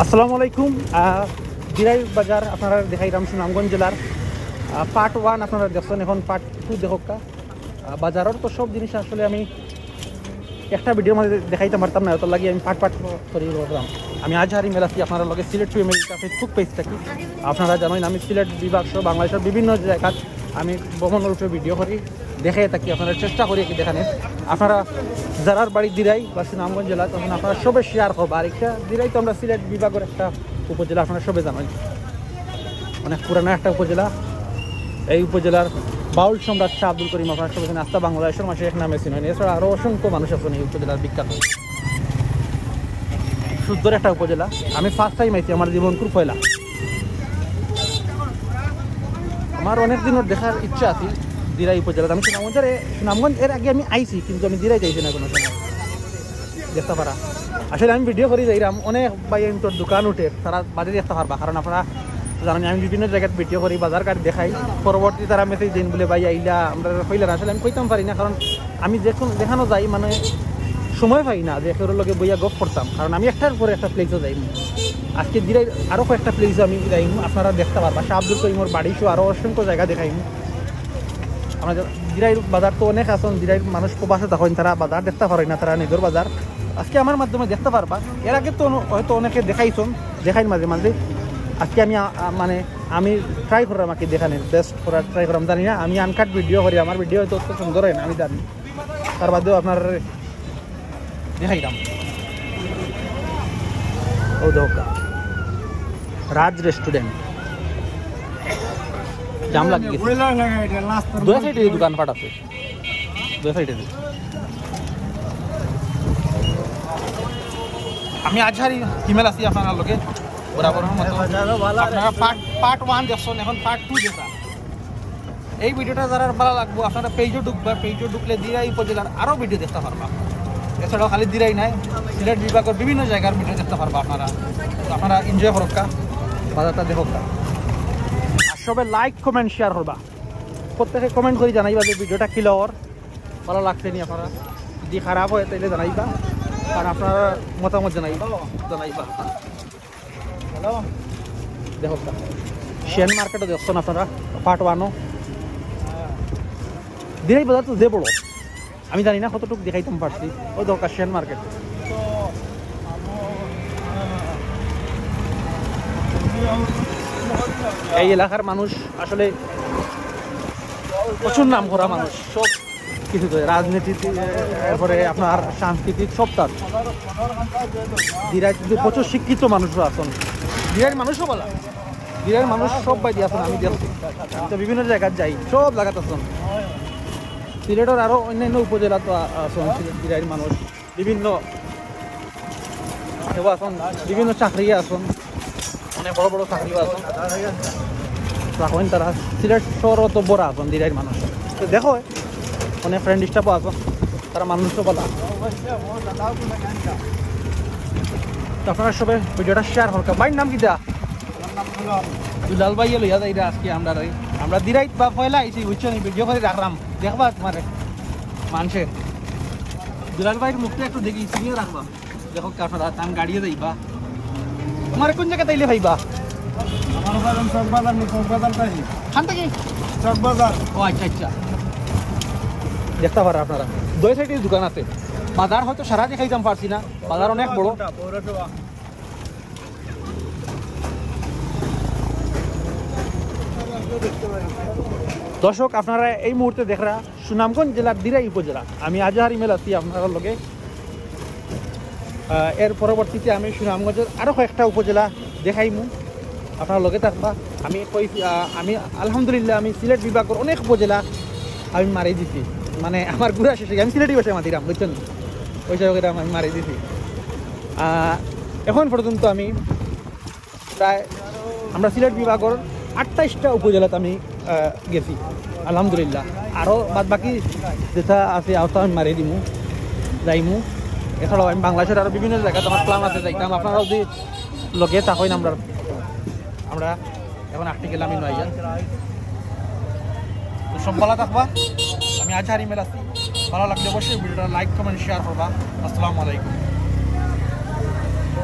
আসসালামু আলাইকুম। দিরাই বাজার আপনারা দেখাইলাম সুনামগঞ্জ জেলার পার্ট 1 আপনারা দেখছেন, এখন পার্ট 2 দেখোকা। বাজারের তো সব জিনিস আসলে আমি একটা ভিডিওর মধ্যে দেখাইতে পারতাম না, ওটার লাগে আমি পার্ট করে বললাম। আমি আজহারি মেলাছি আপনারা লগে সিলেট ফ্যামিলিটা ফেসবুক পেজ থাকি। আপনারা জানেন আমি সিলেট বিভাগ সহ বাংলাদেশের বিভিন্ন জায়গায় আমি ভ্রমণের উপরে ভিডিও করি, দেখে থাকি। আপনারা চেষ্টা করি কি দেখানের। আপনারা যারার বাড়ি দিরাই বা সুনামগঞ্জ জেলা, তখন আপনারা সবে শেয়ার করবো। আর একটা দিরাই তো আমরা সিলেট বিভাগের একটা উপজেলা, আপনারা সবে জানেন, অনেক পুরানো একটা উপজেলা। এই উপজেলার বাউল সম্রাট শাহ আব্দুল করিম আপনার সবাই আস্থা বাংলাদেশের মাসে এক নামে চিনেন। এছাড়া আরও অসংখ্য মানুষ আছেন এই উপজেলার বিখ্যাত সুন্দর একটা উপজেলা। আমি ফার্স্ট টাইম আইছি, আমার জীবন খুব পয়লা। আমার অনেক দিনের দেখার ইচ্ছা আছে দিরাই উপজেলাতে। আমি সুনামগঞ্জ এর আগে আমি আইছি, কিন্তু আমি দিরাই যাইছি না কোনো সময় দেখতে পারা। আসলে আমি ভিডিও করে যাইলাম, অনেক ভাই তোর দোকান উঠে তারা বাদে দেখতে পারবা, কারণ আপনারা জানেন আমি বিভিন্ন জায়গায় ভিডিও করি, বাজার কাট দেখাই। পরবর্তী তারা মেসেজ দিন বলে ভাই আইলা আমরা কইলেন। আসলে আমি কইতাম পারি না, কারণ আমি দেখানো যাই মানে সময় পাই না যে একের লগে বইয়া গপ করতাম, কারণ আমি একটার পরে একটা প্লেসও যাইম। আজকে দিরাই আরও কয়েকটা প্লেসও আমি যাইম, আপনারা দেখতে পারবা। শাহ আব্দুল করিমর বাড়ি সহ আরও অসংখ্য জায়গা দেখাইম। আমাদের দিরাইর বাজার তো অনেক আছেন, দিরাইর মানুষ প্রবাসে তখন তারা বাজার দেখতে পারে না, তারা নিজের বাজার আজকে আমার মাধ্যমে দেখতে পারবা। এর আগে তো হয়তো অনেকে দেখাইছেন, দেখাই মাঝে মাঝে। আজকে আমি মানে আমি ট্রাই করলাম আর কি দেখানোর, বেস্ট করার ট্রাই করলাম। জানি না আমি আনকাট ভিডিও করি, আমার ভিডিও হয়তো অত সুন্দর হয় না আমি জানি, তার বাদেও আপনার দেখাইলাম। ও দেখো রাজ রেস্টুরেন্ট জাম লাগে, দুই সাইডে দোকানপাট আছে, দুই সাইডে। আমি আজহারি হিমেল আছি আপনার লোকে বরাবরের মতো। আপনারা পার্ট 1 দেখছেন, এখন পার্ট 2 দেখা। এই ভিডিওটা যারা ভালো লাগবো আপনারা পেজও ঢুকবা, পেজও ঢুকলে দিরাই উপজেলার আরও ভিডিও দেখতে পারবা। এছাড়াও খালি দিরাই নাই, সিলেট বিভাগের বিভিন্ন জায়গার ভিডিও দেখতে পারবা আপনারা। আপনারা এনজয় করকা, বাজারটা দেখোকা। আর সবে লাইক কমেন্ট শেয়ার করবা, প্রত্যেকে কমেন্ট করে জানাইবা যে ভিডিওটা কি লওয়ার ভালো লাগছে নি। আপনারা যদি খারাপ হয় তাইলে জানাইবা, কারণ আপনারা মতামত জানাইবা। দেখো শেয়ার মার্কেটও দেখছেন আপনারা পার্ট 1। দিরাই বাজার তো যে বড় আমি জানি না কতটুকু দেখাইতাম পারছি। ও দরকার শেয়ার মার্কেট। এই এলাকার মানুষ আসলে প্রচুর নাম করা মানুষ, সব কিছু রাজনীতি, এরপরে আপনার সাংস্কৃতিক সব তার। দিরাই কিন্তু প্রচুর শিক্ষিত মানুষও আছেন, দিরাইয়ের মানুষও বলা, দিরাইয়ের মানুষ সব বাইরে আছেন। আমি দেখছি তো বিভিন্ন জায়গায় যাই, সব জায়গাতে আছেন। সিলেটের আরও অন্যান্য উপজেলা তো আছেন দিরাইয়ের মানুষ, বিভিন্ন আছেন, বিভিন্ন চাকরি আছেন, অনেক বড় বড় চাকরিও আছেন রাখেন তারা। সিলেট শহরও তো বড় আছেন দিরাইয়ের মানুষ। তো দেখো অনেক ফ্রেন্ড স্টাফও আছেন, তারা মানুষও বলা। তো আপনারা সবাই ভিডিওটা শেয়ার করকা। ভাইয়ের নাম কি দা? দুলাল ভাই লইয়া যাই আজকে আমরা দিরাইত বা পয়লা আইছি বুঝছো, ভিডিও করে রাখলাম দেখবা তোমার মানুষের। দুলাল ভাইয়ের মুখটা একটু দেখি চিনিয়ে রাখবা, দেখো আপনারা আমি গাড়িয়ে যাইবা। তোমার কোন জায়গায় তাইলে ভাইবা? খান থেকে চকবাজার। ও আচ্ছা আচ্ছা, দেখতে পারা আপনারা দুই সাইডে দোকান আছে। বাজার হয়তো সারা দেখাইতাম পারছি না, বাজার অনেক বড়। দর্শক আপনারা এই মুহূর্তে দেখরা সুনামগঞ্জ জেলার দিরাই উপজেলা। আমি আজহারি মেল আছি আপনার লগে। এর পরবর্তীতে আমি সুনামগঞ্জের আরও কয়েকটা উপজেলা দেখাইমু, আপনার লগে থাকবা। আমি আলহামদুলিল্লাহ আমি সিলেট বিভাগের অনেক উপজেলা আমি মারি দিছি, মানে আমার ঘুরা শেষে আমি সিলেটই বসে মাতিলাম বুঝছেন, ওই জায়গায় আমি মারি দিছি। এখন পর্যন্ত আমি প্রায় আমরা সিলেট বিভাগের 28টা উপজেলাতে আমি গেছি আলহামদুলিল্লাহ। আরও বাদ বাকি যেটা আছে আওতা আমি মারি দিমু যাইমু। এছাড়াও আমি বাংলাদেশের আরও বিভিন্ন জায়গাতে আমার প্ল্যান আছে যাইতাম। আপনারাও যদি লগে থাকেন আমরা এখন আটটি গেলাম আমি নয়। তো সব ভালো থাকবা। আমি আজহারি মেল আছি, ভালো লাগলে অবশ্যই ভিডিওটা লাইক কমেন্ট শেয়ার করবা। আসসালামু আলাইকুম।